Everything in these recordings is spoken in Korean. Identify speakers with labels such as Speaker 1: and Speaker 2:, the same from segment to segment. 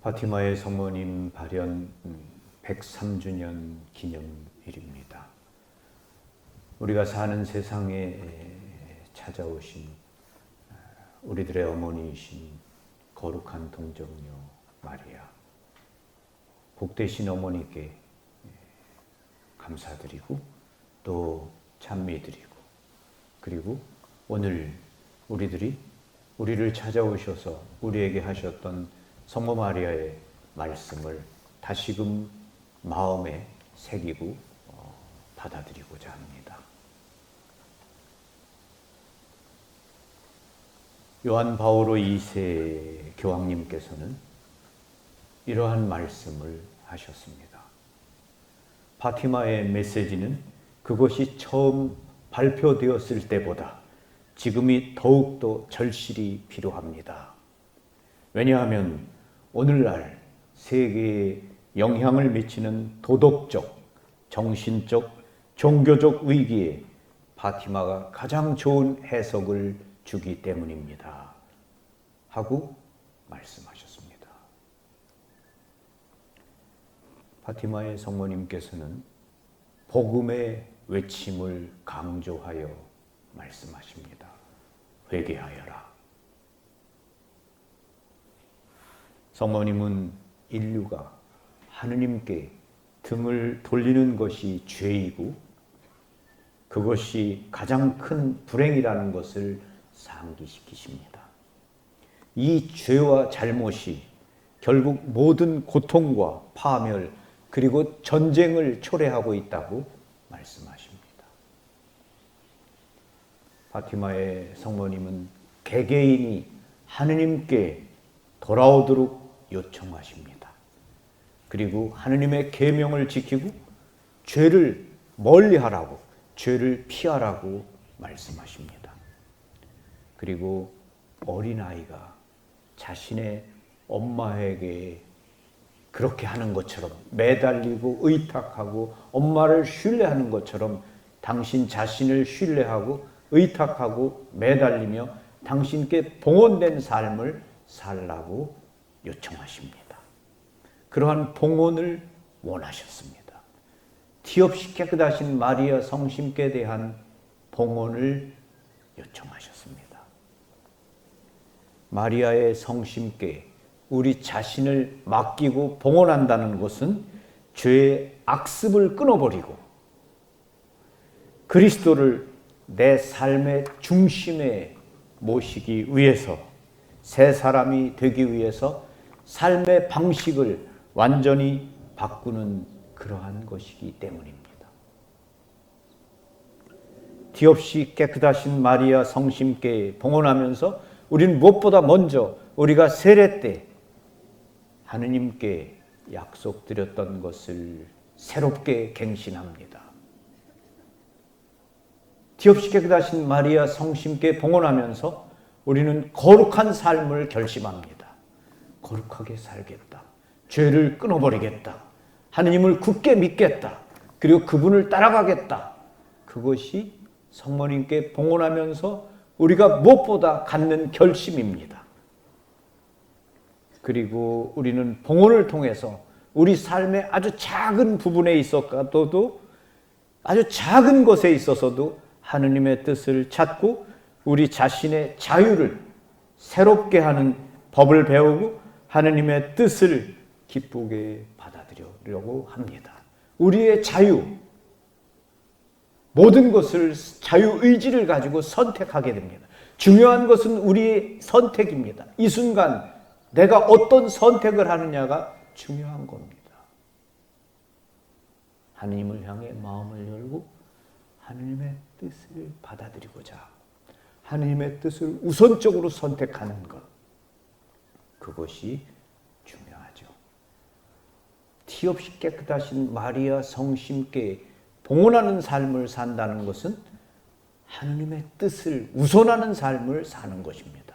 Speaker 1: 파티마의 성모님 발현 103주년 기념일입니다. 우리가 사는 세상에 찾아오신 우리들의 어머니이신 거룩한 동정녀 마리아, 복되신 어머니께 감사드리고 또 찬미드리고, 그리고 오늘 우리를 찾아오셔서 우리에게 하셨던 성모 마리아의 말씀을 다시금 마음에 새기고 받아들이고자 합니다. 요한 바오로 2세 교황님께서는 이러한 말씀을 하셨습니다. 파티마의 메시지는 그것이 처음 발표되었을 때보다 지금이 더욱더 절실히 필요합니다. 왜냐하면 오늘날 세계에 영향을 미치는 도덕적, 정신적, 종교적 위기에 파티마가 가장 좋은 해석을 주기 때문입니다. 하고 말씀하셨습니다. 파티마의 성모님께서는 복음의 외침을 강조하여 말씀하십니다. 회개하여라. 성모님은 인류가 하느님께 등을 돌리는 것이 죄이고 그것이 가장 큰 불행이라는 것을 상기시키십니다. 이 죄와 잘못이 결국 모든 고통과 파멸 그리고 전쟁을 초래하고 있다고 말씀하십니다. 파티마의 성모님은 개개인이 하느님께 돌아오도록 요청하십니다. 그리고 하느님의 계명을 지키고 죄를 멀리하라고, 죄를 피하라고 말씀하십니다. 그리고 어린아이가 자신의 엄마에게 그렇게 하는 것처럼 매달리고 의탁하고 엄마를 신뢰하는 것처럼 당신 자신을 신뢰하고 의탁하고 매달리며 당신께 봉헌된 삶을 살라고 요청하십니다. 그러한 봉헌을 원하셨습니다. 티 없이 깨끗하신 마리아 성심께 대한 봉헌을 요청하셨습니다. 마리아의 성심께 우리 자신을 맡기고 봉헌한다는 것은 죄의 악습을 끊어버리고 그리스도를 내 삶의 중심에 모시기 위해서, 새 사람이 되기 위해서 삶의 방식을 완전히 바꾸는 그러한 것이기 때문입니다. 티 없이 깨끗하신 마리아 성심께 봉헌하면서 우리는 무엇보다 먼저 우리가 세례 때 하느님께 약속드렸던 것을 새롭게 갱신합니다. 티 없이 깨끗하신 마리아 성심께 봉헌하면서 우리는 거룩한 삶을 결심합니다. 거룩하게 살겠다. 죄를 끊어버리겠다. 하느님을 굳게 믿겠다. 그리고 그분을 따라가겠다. 그것이 성모님께 봉헌하면서 우리가 무엇보다 갖는 결심입니다. 그리고 우리는 봉헌을 통해서 우리 삶의 아주 작은 부분에 있어서도, 아주 작은 것에 있어서도 하느님의 뜻을 찾고 우리 자신의 자유를 새롭게 하는 법을 배우고 하느님의 뜻을 기쁘게 받아들이려고 합니다. 우리의 자유, 모든 것을 자유의지를 가지고 선택하게 됩니다. 중요한 것은 우리의 선택입니다. 이 순간 내가 어떤 선택을 하느냐가 중요한 겁니다. 하느님을 향해 마음을 열고 하느님의 뜻을 받아들이고자 하느님의 뜻을 우선적으로 선택하는 것, 그것이 중요하죠. 티 없이 깨끗하신 마리아 성심께 봉헌하는 삶을 산다는 것은 하느님의 뜻을 우선하는 삶을 사는 것입니다.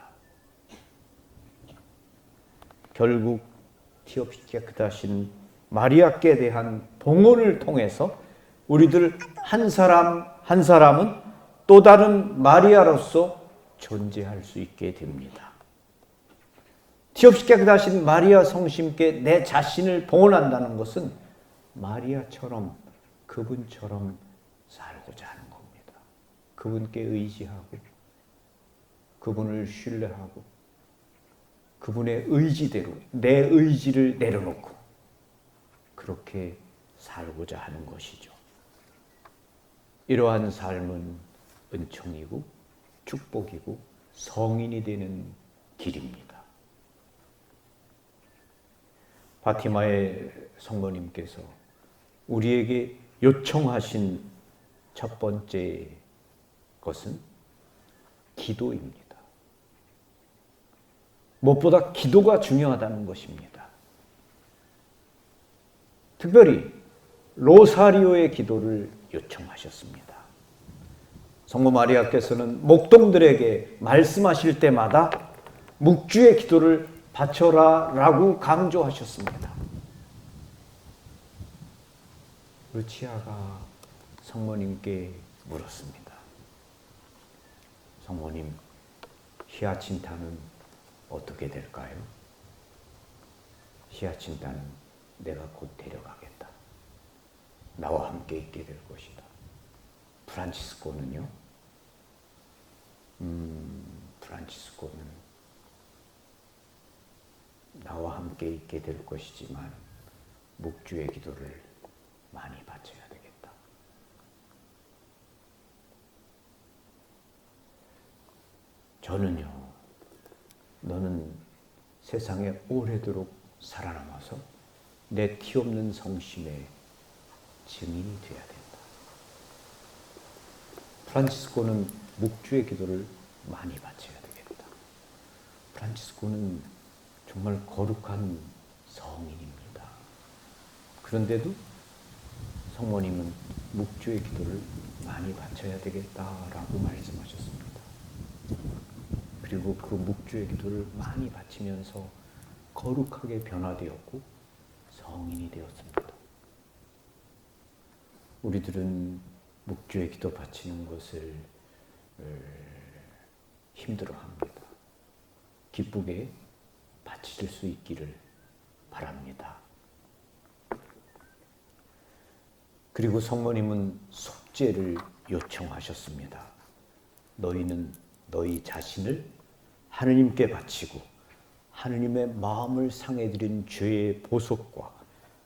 Speaker 1: 결국 티 없이 깨끗하신 마리아께 대한 봉헌을 통해서 우리들 한 사람 한 사람은 또 다른 마리아로서 존재할 수 있게 됩니다. 기업시켜 하신 마리아 성심께 내 자신을 봉헌한다는 것은 마리아처럼 그분처럼 살고자 하는 겁니다. 그분께 의지하고 그분을 신뢰하고 그분의 의지대로 내 의지를 내려놓고 그렇게 살고자 하는 것이죠. 이러한 삶은 은총이고 축복이고 성인이 되는 길입니다. 파티마의 성모님께서 우리에게 요청하신 첫 번째 것은 기도입니다. 무엇보다 기도가 중요하다는 것입니다. 특별히 로사리오의 기도를 요청하셨습니다. 성모 마리아께서는 목동들에게 말씀하실 때마다 묵주의 기도를 바쳐라 라고 강조하셨습니다. 루치아가 성모님께 물었습니다. 성모님, 히아친타는 어떻게 될까요? 히아친타는 내가 곧 데려가겠다. 나와 함께 있게 될 것이다. 프란치스코는요? 프란치스코는 나와 함께 있게 될 것이지만 묵주의 기도를 많이 바쳐야 되겠다. 저는요, 너는 세상에 오래도록 살아남아서 내 티 없는 성심의 증인이 되어야 된다. 프란치스코는 묵주의 기도를 많이 바쳐야 되겠다. 프란치스코는 정말 거룩한 성인입니다. 그런데도 성모님은 묵주의 기도를 많이 바쳐야 되겠다라고 말씀하셨습니다. 그리고 그 묵주의 기도를 많이 바치면서 거룩하게 변화되었고 성인이 되었습니다. 우리들은 묵주의 기도 바치는 것을 힘들어합니다. 기쁘게 바칠 수 있기를 바랍니다. 그리고 성모님은 속죄를 요청하셨습니다. 너희는 너희 자신을 하느님께 바치고 하느님의 마음을 상해드린 죄의 보속과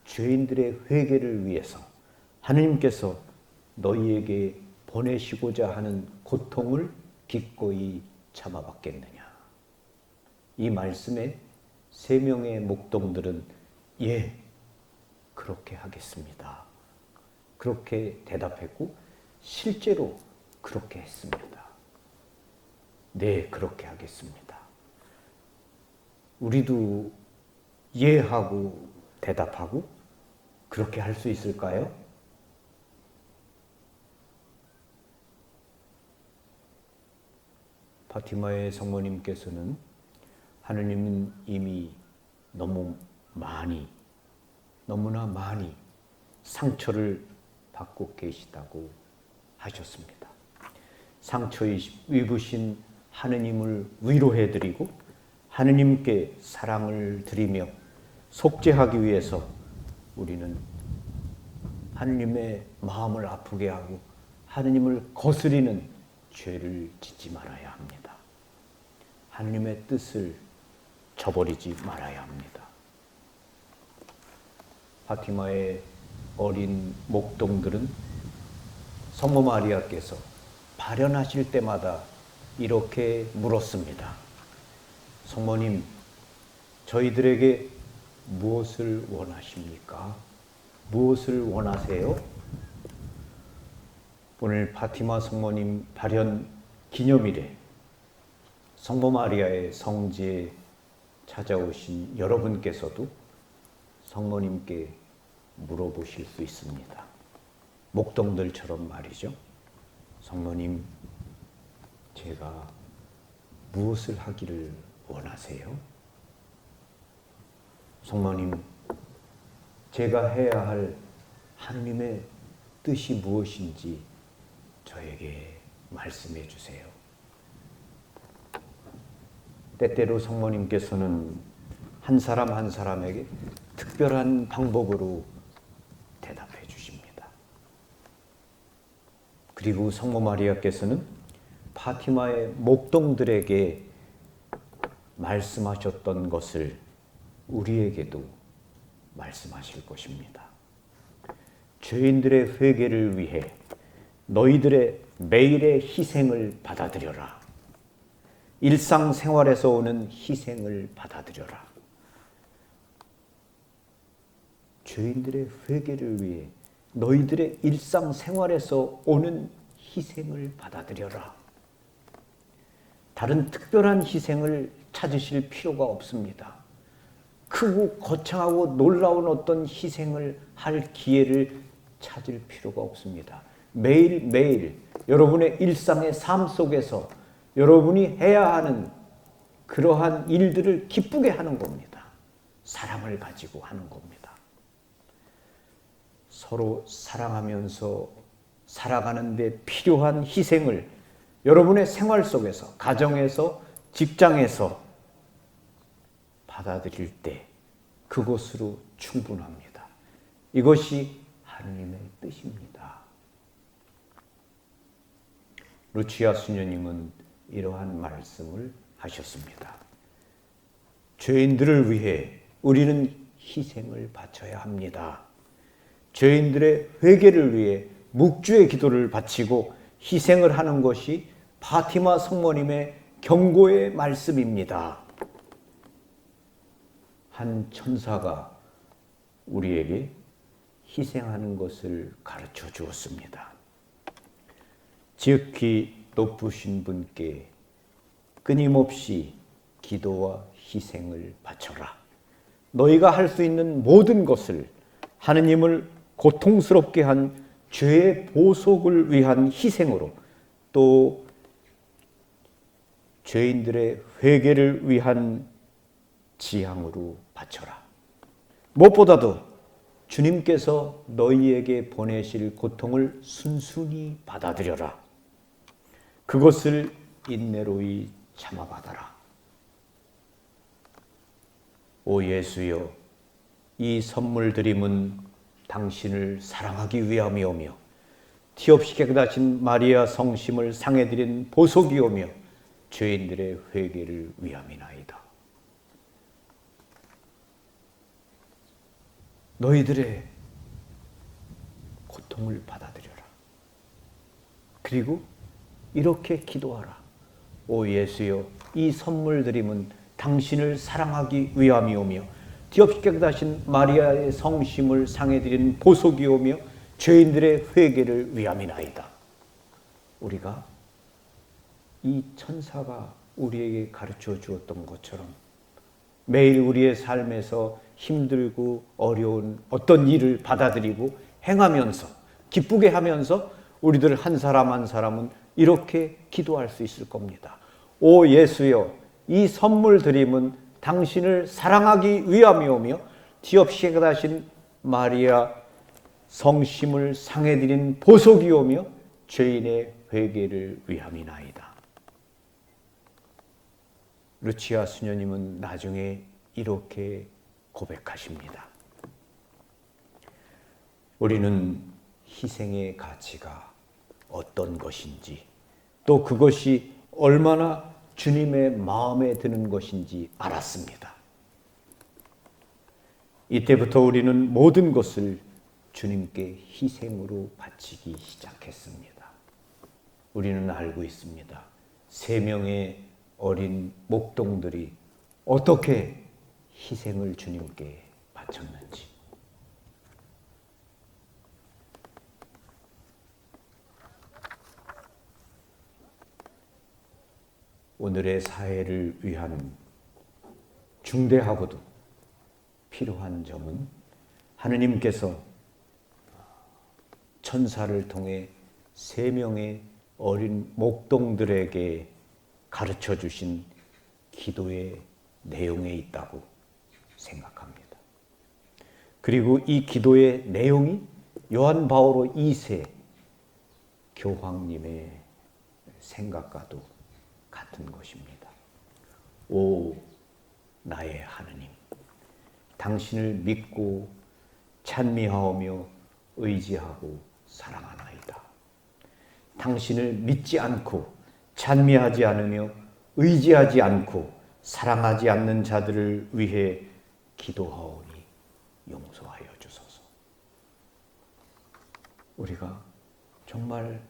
Speaker 1: 죄인들의 회개를 위해서 하느님께서 너희에게 보내시고자 하는 고통을 기꺼이 참아받겠느냐. 이 말씀에 3명의 목동들은 예, 그렇게 하겠습니다. 그렇게 대답했고 실제로 그렇게 했습니다. 네, 그렇게 하겠습니다. 우리도 예 하고 대답하고 그렇게 할 수 있을까요? 파티마의 성모님께서는 하느님은 이미 너무나 많이 상처를 받고 계시다고 하셨습니다. 상처 입으신 하느님을 위로해드리고 하느님께 사랑을 드리며 속죄하기 위해서 우리는 하느님의 마음을 아프게 하고 하느님을 거스리는 죄를 짓지 말아야 합니다. 하느님의 뜻을 저버리지 말아야 합니다. 파티마의 어린 목동들은 성모 마리아께서 발현하실 때마다 이렇게 물었습니다. 성모님, 저희들에게 무엇을 원하십니까? 무엇을 원하세요? 오늘 파티마 성모님 발현 기념일에 성모 마리아의 성지에 찾아오신 여러분께서도 성모님께 물어보실 수 있습니다. 목동들처럼 말이죠. 성모님, 제가 무엇을 하기를 원하세요? 성모님, 제가 해야 할 하느님의 뜻이 무엇인지 저에게 말씀해 주세요. 때때로 성모님께서는 한 사람 한 사람에게 특별한 방법으로 대답해 주십니다. 그리고 성모 마리아께서는 파티마의 목동들에게 말씀하셨던 것을 우리에게도 말씀하실 것입니다. 죄인들의 회개를 위해 너희들의 매일의 희생을 받아들여라. 일상생활에서 오는 희생을 받아들여라. 죄인들의 회개를 위해 너희들의 일상생활에서 오는 희생을 받아들여라. 다른 특별한 희생을 찾으실 필요가 없습니다. 크고 거창하고 놀라운 어떤 희생을 할 기회를 찾을 필요가 없습니다. 매일매일 여러분의 일상의 삶 속에서 여러분이 해야 하는 그러한 일들을 기쁘게 하는 겁니다. 사랑을 가지고 하는 겁니다. 서로 사랑하면서 살아가는 데 필요한 희생을 여러분의 생활 속에서, 가정에서, 직장에서 받아들일 때 그것으로 충분합니다. 이것이 하느님의 뜻입니다. 루치아 수녀님은 이러한 말씀을 하셨습니다. 죄인들을 위해 우리는 희생을 바쳐야 합니다. 죄인들의 회개를 위해 묵주의 기도를 바치고 희생을 하는 것이 파티마 성모님의 경고의 말씀입니다. 한 천사가 우리에게 희생하는 것을 가르쳐 주었습니다. 지극히 높으신 분께 끊임없이 기도와 희생을 바쳐라. 너희가 할 수 있는 모든 것을 하느님을 고통스럽게 한 죄의 보속을 위한 희생으로 또 죄인들의 회개를 위한 지향으로 바쳐라. 무엇보다도 주님께서 너희에게 보내실 고통을 순순히 받아들여라. 그것을 인내로이 참아받아라. 오 예수여, 이 선물 드림은 당신을 사랑하기 위함이오며 티 없이 깨끗하신 마리아 성심을 상해드린 보석이오며 죄인들의 회개를 위함이나이다. 너희들의 고통을 받아들여라. 그리고 이렇게 기도하라. 오 예수여, 이 선물 드림은 당신을 사랑하기 위함이오며 뒤없이 깨끗하신 마리아의 성심을 상해드린 보석이오며 죄인들의 회개를 위함이나이다. 우리가 이 천사가 우리에게 가르쳐 주었던 것처럼 매일 우리의 삶에서 힘들고 어려운 어떤 일을 받아들이고 행하면서 기쁘게 하면서 우리들 한 사람 한 사람은 이렇게 기도할 수 있을 겁니다. 오 예수여, 이 선물 드림은 당신을 사랑하기 위함이오며 뒤없이 깨끗하신 마리아 성심을 상해드린 보석이오며 죄인의 회개를 위함이나이다. 루치아 수녀님은 나중에 이렇게 고백하십니다. 우리는 희생의 가치가 어떤 것인지 또 그것이 얼마나 주님의 마음에 드는 것인지 알았습니다. 이때부터 우리는 모든 것을 주님께 희생으로 바치기 시작했습니다. 우리는 알고 있습니다. 3명의 어린 목동들이 어떻게 희생을 주님께 바쳤는지. 오늘의 사회를 위한 중대하고도 필요한 점은 하느님께서 천사를 통해 3명의 어린 목동들에게 가르쳐 주신 기도의 내용에 있다고 생각합니다. 그리고 이 기도의 내용이 요한 바오로 2세 교황님의 생각과도 같은 것입니다. 오 나의 하느님, 당신을 믿고 찬미하오며 의지하고 사랑하나이다. 당신을 믿지 않고 찬미하지 않으며 의지하지 않고 사랑하지 않는 자들을 위해 기도하오니 용서하여 주소서. 우리가 정말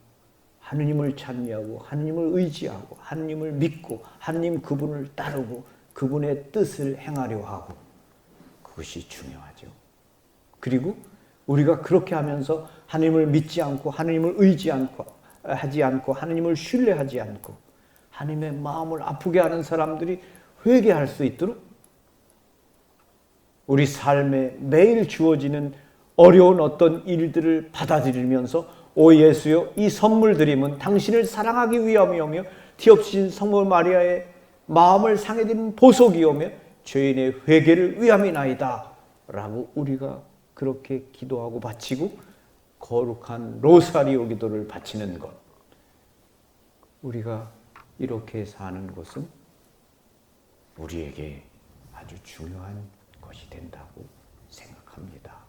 Speaker 1: 하느님을 찬미하고 하느님을 의지하고 하느님을 믿고 하느님 그분을 따르고 그분의 뜻을 행하려 하고, 그것이 중요하죠. 그리고 우리가 그렇게 하면서 하느님을 믿지 않고 하느님을 하지 않고 하느님을 신뢰하지 않고 하느님의 마음을 아프게 하는 사람들이 회개할 수 있도록 우리 삶에 매일 주어지는 어려운 어떤 일들을 받아들이면서 오 예수여, 이 선물 드림은 당신을 사랑하기 위함이오며 뒤없으신 성모 마리아의 마음을 상해드린 보석이오며 죄인의 회개를 위함이나이다 라고 우리가 그렇게 기도하고 바치고 거룩한 로사리오 기도를 바치는 것, 우리가 이렇게 사는 것은 우리에게 아주 중요한 것이 된다고 생각합니다.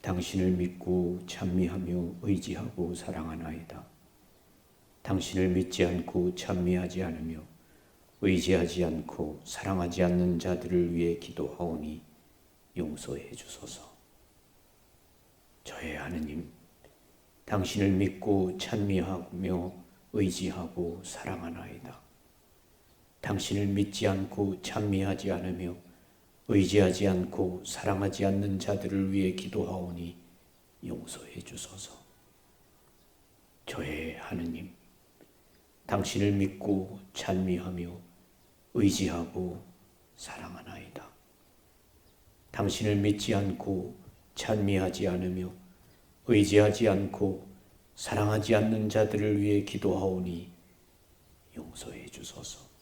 Speaker 1: 당신을 믿고 찬미하며 의지하고 사랑하나이다. 당신을 믿지 않고 찬미하지 않으며 의지하지 않고 사랑하지 않는 자들을 위해 기도하오니 용서해 주소서. 저의 하느님, 당신을 믿고 찬미하며 의지하고 사랑하나이다. 당신을 믿지 않고 찬미하지 않으며 의지하지 않고 사랑하지 않는 자들을 위해 기도하오니 용서해 주소서. 저의 하느님, 당신을 믿고 찬미하며 의지하고 사랑하나이다. 당신을 믿지 않고 찬미하지 않으며 의지하지 않고 사랑하지 않는 자들을 위해 기도하오니 용서해 주소서.